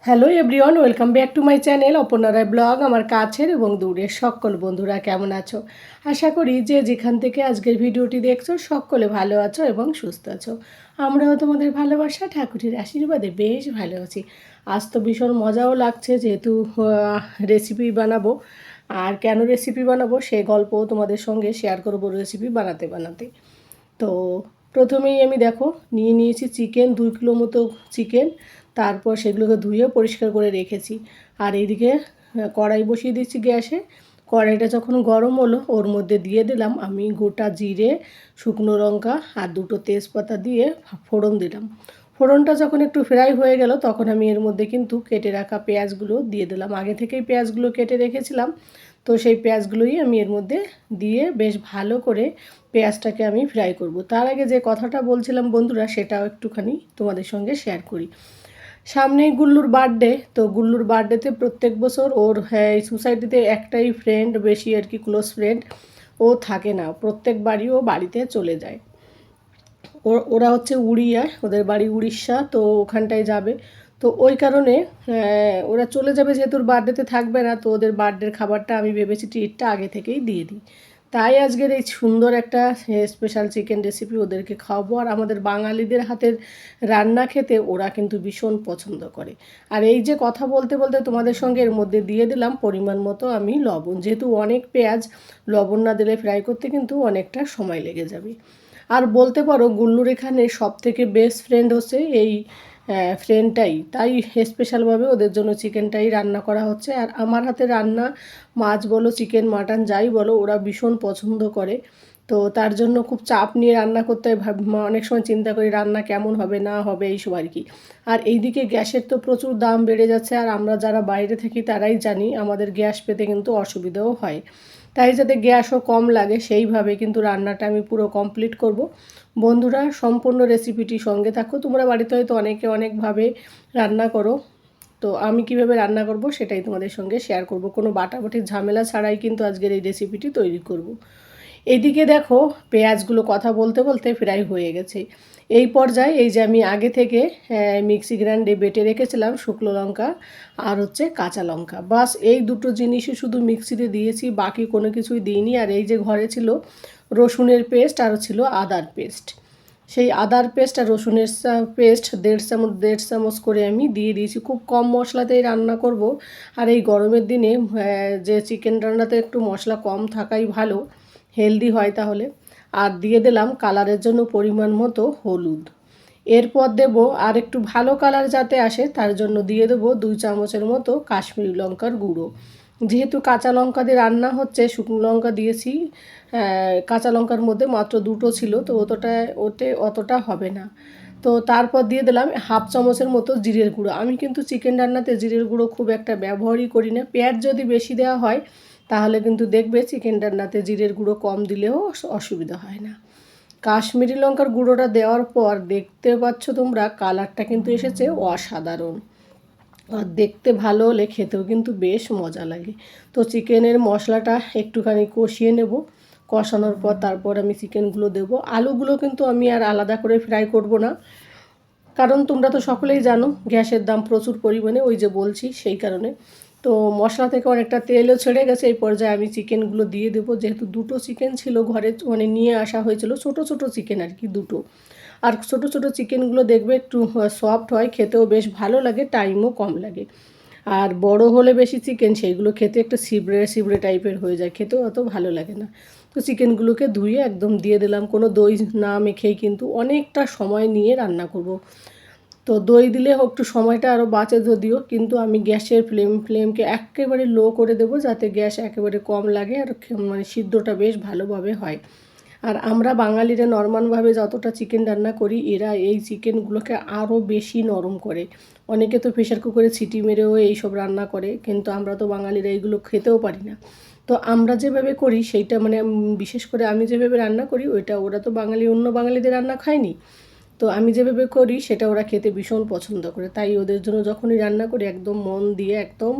Hello everyone, welcome back to my channel Aparna Roy blog. আমার কাছের এবং দূরের সকল বন্ধুরা কেমন আছো? আশা করি যে যেখান থেকে আজকের ভিডিওটি দেখছো সকলে ভালো আছো এবং সুস্থ আছো। আমরাও তোমাদের ভালোবাসা ঠাকুরের আশীর্বাদে বেশ ভালো আছি। আজ তো ভীষণ মজাও লাগছে, যেহেতু রেসিপি বানাবো। আর কেন রেসিপি বানাবো সেই গল্পও তোমাদের সঙ্গে শেয়ার করবো রেসিপি বানাতে বানাতে। তো প্রথমেই আমি দেখো নিয়েছি চিকেন, 2 কিলো মতো চিকেন। তারপর সেগুলোকে ধুয়ে পরিষ্কার করে রেখেছি। আর এইদিকে কড়াই বসিয়ে দিচ্ছি গ্যাসে। কড়াইটা যখন গরম হলো ওর মধ্যে দিয়ে দিলাম আমি গোটা জিরে, শুকনো লঙ্কা আর 2টো তেজপাতা দিয়ে ফোড়ন দিলাম। ফোড়নটা যখন একটু ফ্রাই হয়ে গেল তখন আমি এর মধ্যে কিন্তু কেটে রাখা পেঁয়াজগুলো দিয়ে দিলাম। আগে থেকেই পেঁয়াজগুলো কেটে রেখেছিলাম, তো সেই পেঁয়াজগুলোই আমি এর মধ্যে দিয়ে বেশ ভালো করে পেঁয়াজটাকে আমি ফ্রাই করব। তার আগে যে কথাটা বলছিলাম বন্ধুরা, সেটাও একটুখানি তোমাদের সঙ্গে শেয়ার করি। সামনেই গুল্লুর বার্থডে, তো গুল্লুর বার্থডেতে প্রত্যেক বছর ওর এই সোসাইটিতে একটাই ফ্রেন্ড, বেশি আর কি ক্লোজ ফ্রেন্ড ও থাকে না, প্রত্যেকবারই ও বাড়িতে চলে যায়। ওরা হচ্ছে উড়িয়া, ওদের বাড়ি উড়িষ্যা, তো ওখানটায় যাবে। তো ওই কারণে ওরা চলে যাবে, যেহেতু বার্থডেতে থাকবে না, তো ওদের বার্থডের খাবারটা আমি ভেবেছি ট্রিটটা আগে থেকেই দিয়ে দিই। তাই আজকের এই সুন্দর একটা স্পেশাল চিকেন রেসিপি ওদেরকে খাওয়াবো। আর আমাদের বাঙালিদের হাতের রান্না খেতে ওরা কিন্তু ভীষণ পছন্দ করে। আর এই যে কথা বলতে বলতে তোমাদের সঙ্গে এর মধ্যে দিয়ে দিলাম পরিমাণ মতো আমি লবণ, যেহেতু অনেক পেঁয়াজ, লবণ না দিলে ফ্রাই করতে কিন্তু অনেকটা সময় লেগে যাবে। আর বলতে পারো গুল্লুর এখানে সবথেকে বেস্ট ফ্রেন্ড হচ্ছে এই ফ্রেন্ডটাই, তাই স্পেশালভাবে ওদের জন্য চিকেনটাই রান্না করা হচ্ছে। আর আমার হাতে রান্না, মাছ বলো, চিকেন, মাটন যাই বলো, ওরা ভীষণ পছন্দ করে। তো তার জন্য খুব চাপ নিয়ে রান্না করতে হয়, অনেক সময় চিন্তা করি রান্না কেমন হবে না হবে এইসব আর কি। আর এইদিকে গ্যাসের তো প্রচুর দাম বেড়ে যাচ্ছে, আর আমরা যারা বাইরে থাকি তারাই জানি আমাদের গ্যাস পেতে কিন্তু অসুবিধাও হয়। তাই যাতে গ্যাসও কম লাগে সেইভাবে কিন্তু রান্নাটা আমি পুরো কমপ্লিট করব। বন্ধুরা সম্পূর্ণ রেসিপিটি সঙ্গে থাকো। তোমরা বাড়িতে হয়তো অনেকে অনেকভাবে রান্না করো, তো আমি কিভাবে রান্না করব সেটাই তোমাদের সঙ্গে শেয়ার করব। কোনো বাটাবাটির ঝামেলা ছাড়াই কিন্তু আজকের এই রেসিপিটি তৈরি করব। এইদিকে দেখো পেঁয়াজগুলো কথা বলতে বলতে ফ্রাই হয়ে গেছে। এই পর্যায়ে এই যে আমি আগে থেকে মিক্সি গ্রাইন্ডে বেটে রেখেছিলাম শুকনো লঙ্কা আর হচ্ছে কাঁচা লঙ্কা, বাস এই দুটো জিনিসই শুধু মিক্সিতে দিয়েছি, বাকি কোনো কিছুই দিইনি। আর এই যে ঘরে ছিল রসুনের পেস্ট আর ছিল আদার পেস্ট, সেই আদার পেস্ট আর রসুনের পেস্ট 1.5 চামচ করে আমি দিয়ে দিয়েছি। খুব কম মশলাতেই রান্না করব। আর এই গরমের দিনে যে চিকেন রান্নাতে একটু মশলা কম থাকাই ভালো, হেলদি হয় তাহলে। আর দিয়ে দিলাম কালারের জন্য পরিমাণ মতো হলুদ। এরপর দেব আর একটু ভালো কালার যাতে আসে তার জন্য দিয়ে দেবো 2 চামচের মতো কাশ্মীরি লঙ্কার গুঁড়ো। যেহেতু কাঁচা লঙ্কা দিয়ে রান্না হচ্ছে, শুকনো লঙ্কা দিয়েছি, কাঁচা লঙ্কার মধ্যে মাত্র 2টো ছিল, তো অতটা হবে না। তো তারপর দিয়ে দিলাম 1/2 চামচের মতো জিরের গুঁড়ো। আমি কিন্তু চিকেন রান্নাতে জিরের গুঁড়ো খুব একটা ব্যবহারই করি না। পেঁয়াজ যদি বেশি দেওয়া হয় তাহলে কিন্তু দেখবে চিকেন রান্নাতে জিরের গুঁড়ো কম দিলেও অসুবিধা হয় না। কাশ্মীরি লঙ্কার গুঁড়োটা দেওয়ার পর দেখতে পাচ্ছ তোমরা কালারটা কিন্তু এসেছে অসাধারণ। আর দেখতে ভালো হলে খেতেও কিন্তু বেশ মজা লাগে। তো চিকেনের মশলাটা একটুখানি কষিয়ে নেব। কষানোর পর তারপর আমি চিকেনগুলো দেব। আলুগুলো কিন্তু আমি আর আলাদা করে ফ্রাই করব না, কারণ তোমরা তো সকলেই জানো গ্যাসের দাম প্রচুর পরিমাণে, ওই যে বলছি সেই কারণে। তো মশলা থেকে অনেকটা তেলও ছেড়ে গেছে। এই পর্যায়ে আমি চিকেনগুলো দিয়ে দেবো, যেহেতু 2টো চিকেন ছিল ঘরে, মানে নিয়ে আসা হয়েছিল, ছোট ছোট চিকেন আর কি 2টো। আর ছোট ছোট চিকেনগুলো দেখবে একটু সফট হয়, খেতেও বেশ ভালো লাগে, টাইমও কম লাগে। আর বড় হলে বেশি চিকেন সেইগুলো খেতে একটু সিবড়ে সিবড়ে টাইপের হয়ে যায়, খেতেও অত ভালো লাগে না। তো চিকেনগুলোকে ধুয়ে একদম দিয়ে দিলাম, কোনো দই না মেখেই কিন্তু অনেকটা সময় নিয়ে রান্না করব। তো দই দিলে একটু সময়টা আরও বাঁচে যদিও, কিন্তু আমি গ্যাসের ফ্লেমকে একেবারে লো করে দেবো, যাতে গ্যাস একেবারে কম লাগে আর মানে সিদ্ধটা বেশ ভালোভাবে হয়। আর আমরা বাঙালিরা নরমালভাবে যতটা চিকেন রান্না করি, এরা এই চিকেনগুলোকে আরও বেশি নরম করে। অনেকে তো প্রেশার কুকারে সিটি মেরেও এইসব রান্না করে, কিন্তু আমরা তো বাঙালিরা এইগুলো খেতেও পারি না। তো আমরা যেভাবে করি সেইটা মানে বিশেষ করে আমি যেভাবে রান্না করি ওরা তো বাঙালি, অন্য বাঙালিদের রান্না খায়নি। তো আমি যেভাবে করি সেটা ওরা খেতে ভীষণ পছন্দ করে, তাই ওদের জন্য যখনই রান্না করি একদম মন দিয়ে, একদম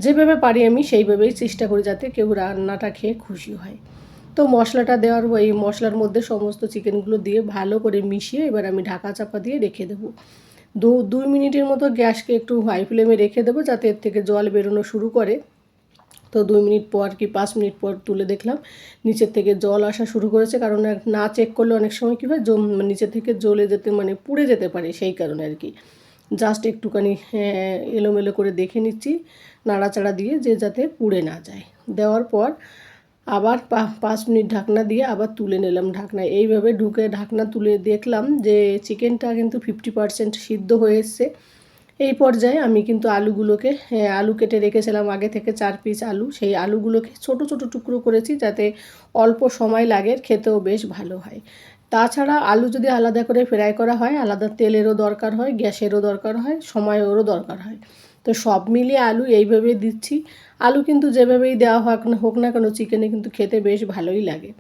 যেভাবে পারি আমি সেইভাবেই চেষ্টা করি যাতে কেউ রান্নাটা খেয়ে খুশি হয়। তো মশলাটা দেওয়ার এই মশলার মধ্যে সমস্ত চিকেনগুলো দিয়ে ভালো করে মিশিয়ে এবার আমি ঢাকা চাপা দিয়ে রেখে দেবো। দুই মিনিটের মতো গ্যাসকে একটু হাই ফ্লেমে রেখে দেবো যাতে এর থেকে জল বেরোনো শুরু করে। তো 2 মিনিট পর কি 5 মিনিট পর তুলে দেখলাম নিচের থেকে জল আসা শুরু করেছে, কারণ না চেক করলে অনেক সময় কী হয় নিচে থেকে জ্বলে যেতে পুড়ে যেতে পারে, সেই কারণে আর কি। জাস্ট একটুখানি এলোমেলো করে দেখে নিচ্ছি নাড়াচাড়া দিয়ে, যে যাতে পুড়ে না যায়। দেওয়ার পর আবার 5 মিনিট ঢাকনা দিয়ে আবার তুলে নিলাম ঢাকনা। এইভাবে ঢুকে ঢাকনা তুলে দেখলাম যে চিকেনটা কিন্তু 50% সিদ্ধ হয়ে এসছে। এই পর্যায়ে আমি কিন্তু আলুগুলোকে আলু কেটে রেখেছিলাম আগে থেকে 4 পিস আলু, সেই আলুগুলোকে ছোট ছোট টুকরো করেছি যাতে অল্প সময় লাগে, খেতেও বেশ ভালো হয়। তাছাড়া আলু যদি আলাদা করে ফ্রাই করা হয় আলাদা তেলেরও দরকার হয়, গ্যাসেরও দরকার হয়, সময়েরও দরকার হয়। তো সব মিলিয়ে আলু এইভাবেই দিচ্ছি। আলু কিন্তু যেভাবেই দেওয়া হোক না কেন চিকেনে কিন্তু খেতে বেশ ভালোই লাগে।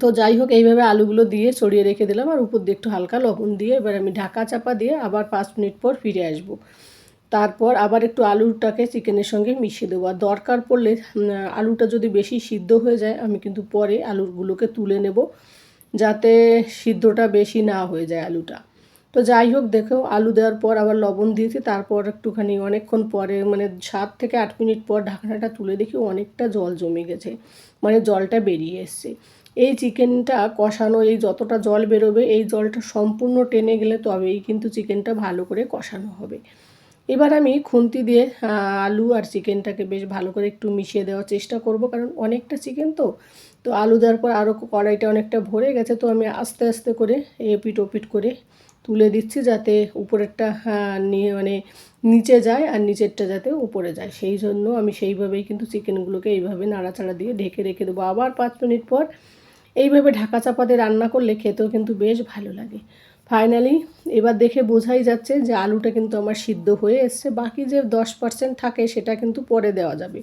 তো যাই হোক এইভাবে আলুগুলো দিয়ে ছড়িয়ে রেখে দিলাম, আর উপর দিয়ে একটু হালকা লবণ দিয়ে এবার আমি ঢাকা চাপা দিয়ে আবার 5 মিনিট পর ফিরে আসব। তারপর আবার একটু আলুটাকে চিকেনের সঙ্গে মিশিয়ে দেবো, আর দরকার পড়লে আলুটা যদি বেশি সিদ্ধ হয়ে যায় আমি কিন্তু পরে আলুগুলোকে তুলে নেব যাতে সিদ্ধটা বেশি না হয়ে যায় আলুটা। তো যাই হোক দেখো আলু দেওয়ার পর আবার লবণ দিয়েছি, তারপর একটুখানি অনেকক্ষণ পরে 7 থেকে 8 মিনিট পর ঢাকনাটা তুলে দেখি অনেকটা জল জমে গেছে, জলটা বেরিয়ে এসছে। এই চিকেনটা কষানো, এই যতটা জল বেরোবে এই জলটা সম্পূর্ণ টেনে গেলে তবেই কিন্তু চিকেনটা ভালো করে কষানো হবে। এবার আমি খুন্তি দিয়ে আলু আর চিকেনটাকে বেশ ভালো করে একটু মিশিয়ে দেওয়ার চেষ্টা করব, কারণ অনেকটা চিকেন তো আলু দেওয়ার পর আরও কড়াইটা অনেকটা ভরে গেছে। তো আমি আস্তে আস্তে করে এপিট ওপিট করে তুলে দিচ্ছি যাতে উপরেরটা নিচে যায় আর নিচেরটা যাতে উপরে যায়, সেই জন্য আমি সেইভাবেই কিন্তু চিকেনগুলোকে এইভাবে নাড়াচাড়া দিয়ে ঢেকে রেখে দেবো। আবার 5 মিনিট পর এইভাবে ঢাকা চাপা দিয়ে রান্না করলে খেতেও কিন্তু বেশ ভালো লাগে। ফাইনালি এবার দেখে বোঝাই যাচ্ছে যে আলুটা কিন্তু আমার সিদ্ধ হয়ে এসছে, বাকি যে 10% থাকে সেটা কিন্তু পরে দেওয়া যাবে।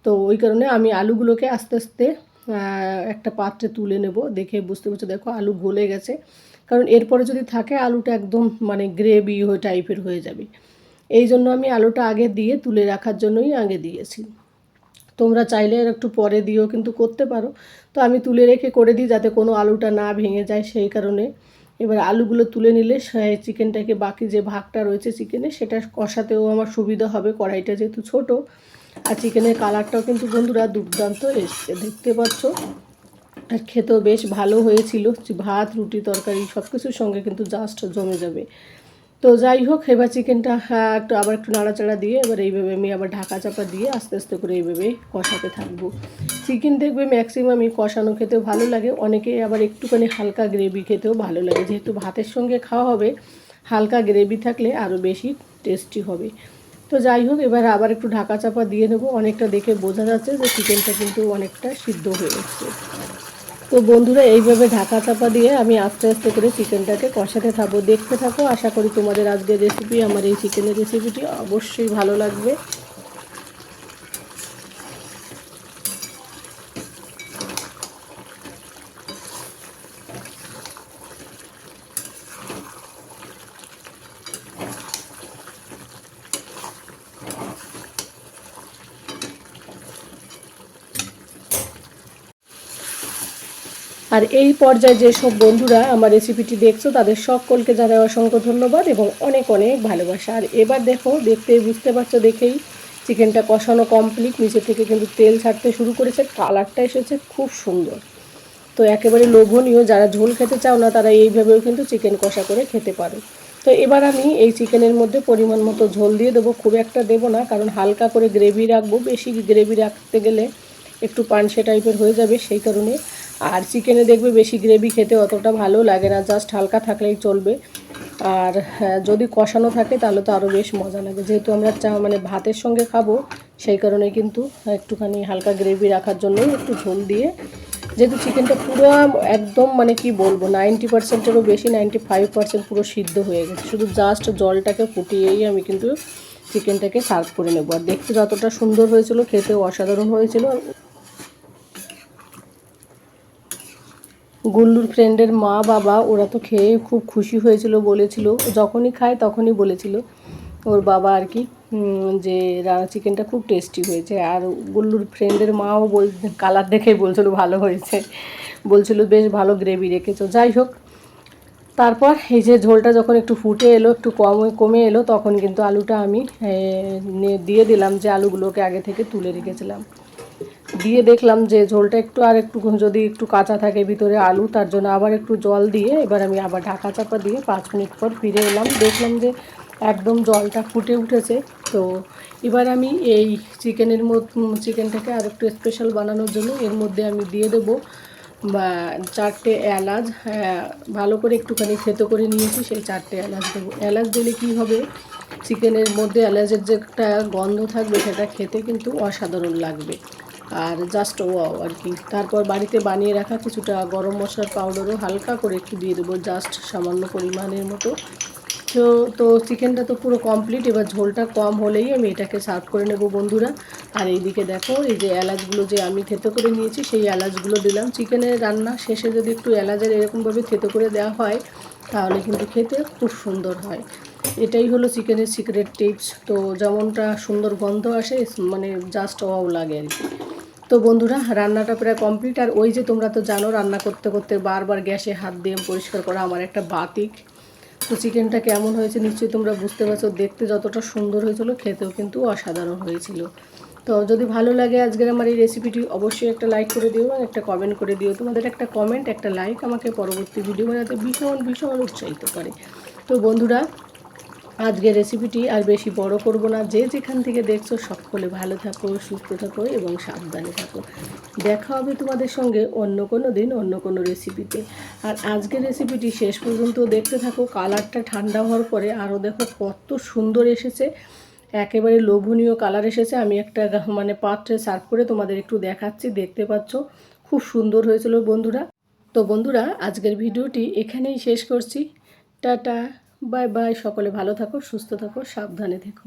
তো ওই কারণে আমি আলুগুলোকে আস্তে আস্তে একটা পাত্রে তুলে নেব। দেখে বুঝতে পারছো দেখো আলু গলে গেছে, কারণ এরপরে যদি থাকে আলুটা একদম গ্রেভি টাইপের হয়ে যাবে। এই জন্য আমি আলুটা আগে দিয়ে তুলে রাখার জন্যই আগে দিয়েছি। তোমরা চাইলে একটু পরে দিয়েও কিন্তু করতে পারো, তো আমি তুলে রেখে করে দিই যাতে কোনো আলুটা না ভেঙে যায়, সেই কারণে। এবার আলুগুলো তুলে নিলে চিকেনটাকে বাকি যে ভাগটা রয়েছে চিকেনে সেটা কষাতেও আমার সুবিধা হবে, কড়াইটা যেহেতু ছোট। আর চিকেনের কালারটাও কিন্তু বন্ধুরা দুর্দান্ত এসছে, দেখতে পাচ্ছ। আর খেতেও বেশ ভালো হয়েছিল, ভাত রুটি তরকারি সব কিছুর সঙ্গে কিন্তু জাস্ট জমে যাবে। তো যাই হোক এবার চিকেনটা আবার একটু নাড়াচাড়া দিয়ে এবার এইভাবে আমি আবার ঢাকা চাপা দিয়ে আস্তে আস্তে করে এইভাবে কষাতে থাকবো। চিকেন দেখবে ম্যাক্সিমামই কষানো খেতেও ভালো লাগে, অনেকে আবার একটুখানি হালকা গ্রেভি খেতেও ভালো লাগে, যেহেতু ভাতের সঙ্গে খাওয়া হবে হালকা গ্রেভি থাকলে আরও বেশি টেস্টি হবে। তো যাই হোক এবার আবার একটু ঢাকা চাপা দিয়ে নেবো, অনেকটা দেখে বোঝা যাচ্ছে যে চিকেনটা কিন্তু অনেকটা সিদ্ধ হয়ে এসছে। তো বন্ধুরা এইভাবে ঢাকা চাপা দিয়ে আমি আস্তে আস্তে করে চিকেনটাকে কষাতে থাকবো, দেখতে থাকো। আশা করি তোমাদের আজকের রেসিপি, আমার এই চিকেনের রেসিপিটি অবশ্যই ভালো লাগবে। আর এই পর্যায়ে যেসব বন্ধুরা আমার রেসিপিটি দেখছো তাদের সকলকে জানাই অসংখ্য ধন্যবাদ এবং অনেক অনেক ভালোবাসা। আর এবার দেখো, দেখতেই বুঝতে পারছো, দেখেই চিকেনটা কষানো কমপ্লিট, নিচে থেকে কিন্তু তেল ছাড়তে শুরু করেছে, কালারটা এসেছে খুব সুন্দর। তো একেবারে লোভনীয়, যারা ঝোল খেতে চাও না তারা এইভাবেও কিন্তু চিকেন কষা করে খেতে পারো। তো এবার আমি এই চিকেনের মধ্যে পরিমাণ মতো ঝোল দিয়ে দেবো, খুব একটা দেবো না, কারণ হালকা করে গ্রেভি রাখবো, বেশি গ্রেভি রাখতে গেলে একটু পানসে টাইপের হয়ে যাবে, সেই কারণে। আর চিকেনে দেখবে বেশি গ্রেভি খেতে অতটা ভালো লাগে না, জাস্ট হালকা থাকলেই চলবে। আর যদি কষানো থাকে তাহলে তো আরও বেশ মজা লাগে, যেহেতু আমরা ভাতের সঙ্গে খাবো, সেই কারণে কিন্তু একটুখানি হালকা গ্রেভি রাখার জন্য একটু ঝোল দিয়ে, যেহেতু চিকেনটা পুরো একদম কি বলবো 90%-এরও বেশি, 95% পুরো সিদ্ধ হয়ে গেছে, শুধু জাস্ট জলটাকে ফুটিয়েই আমি কিন্তু চিকেনটাকে সার্ভ করে নেবো। আর দেখতে যতটা সুন্দর হয়েছিল খেতেও অসাধারণ হয়েছিল। গুল্লুর ফ্রেন্ডের মা বাবা ওরা তো খেয়ে খুব খুশি হয়েছিল, বলেছিল যখনই খায় তখনই বলেছিল ওর বাবা আর কি, যে চিকেনটা খুব টেস্টি হয়েছে। আর গুল্লুর ফ্রেন্ডের মাও কালার দেখেই বলছিল ভালো হয়েছে, বলছিল বেশ ভালো গ্রেভি রেখেছো। যাই হোক তারপর এই যে ঝোলটা যখন একটু ফুটে এলো, একটু কমে এলো, তখন কিন্তু আলুটা আমি দিয়ে দিলাম, যে আলুগুলোকে আগে থেকে তুলে রেখেছিলাম। দিয়ে দেখলাম যে ঝোলটা একটু যদি একটু কাঁচা থাকে ভিতরে আলু, তার জন্য আবার একটু জল দিয়ে এবার আমি আবার ঢাকা চাপা দিয়ে 5 মিনিট পর ফিরে এলাম। দেখলাম যে একদম জলটা ফুটে উঠেছে। তো এবার আমি এই চিকেনটাকে আর একটু স্পেশাল বানানোর জন্য এর মধ্যে আমি দিয়ে দেবো 4টে এলাচ। ভালো করে একটুখানি থেতো করে নিয়েছি, সেই 4টে এলাচ দেবো। এলাচ দিলে কী হবে, চিকেনের মধ্যে এলাচের যে একটা গন্ধ থাকবে সেটা খেতে কিন্তু অসাধারণ লাগবে, আর জাস্ট ওয়াও আর কি। তারপর বাড়িতে বানিয়ে রাখা কিছুটা গরম মশলার পাউডারও হালকা করে একটু দিয়ে দেবো, জাস্ট সামান্য পরিমাণের মতো। তো চিকেনটা তো পুরো কমপ্লিট। এবার ঝোলটা কম হলেই আমি এটাকে সার্ভ করে নেব বন্ধুরা। আর এইদিকে দেখো, এই যে এলাচগুলো যে আমি থেতো করে নিয়েছি সেই এলাচগুলো দিলাম। চিকেনের রান্না শেষে যদি একটু এলাচের এরকমভাবে থেতো করে দেওয়া হয় তাহলে কিন্তু খেতে খুব সুন্দর হয়। এটাই হলো চিকেনের সিক্রেট টিপস। তো যেমনটা সুন্দর গন্ধ আসে, মানে জাস্ট ওয়াও লাগে আর কি। তো বন্ধুরা, রান্নাটা প্রায় কমপ্লিট। আর ওই যে তোমরা তো জানো, রান্না করতে করতে বারবার গ্যাসে হাত দিয়ে পরিষ্কার করা আমার একটা বাতিক। তো চিকেনটা কেমন হয়েছে নিশ্চয়ই তোমরা বুঝতে পারছো। দেখতে যতটা সুন্দর হয়েছিল, খেতেও কিন্তু অসাধারণ হয়েছিল। তো যদি ভালো লাগে আজকের আমার এই রেসিপিটি, অবশ্যই একটা লাইক করে দিও আর একটা কমেন্ট করে দিও। তোমাদের একটা কমেন্ট, একটা লাইক আমাকে পরবর্তী ভিডিও বানাতে ভীষণ ভীষণ উৎসাহিত করে। তো বন্ধুরা, আজকের রেসিপিটি আর বেশি বড় করব না। যে যেখান থেকে দেখছো সকলে ভালো থাকো, সুস্থ থাকো এবং সাবধানে থাকো। দেখা হবে তোমাদের সঙ্গে অন্য কোনো দিন অন্য কোনো রেসিপিতে। আর আজকের রেসিপিটি শেষ পর্যন্ত দেখতে থাকো। কালারটা ঠান্ডা হওয়ার পরে আরও দেখো কত সুন্দর এসেছে, একেবারে লোভনীয় কালার এসেছে। আমি একটা পাত্রে সার্ভ করে তোমাদের একটু দেখাচ্ছি, দেখতে পাচ্ছ খুব সুন্দর হয়েছিল বন্ধুরা। তো বন্ধুরা, আজকের ভিডিওটি এখানেই শেষ করছি। Tata, bye bye. সকলে ভালো থাকো, সুস্থ থাকো, সাবধানে থেকো।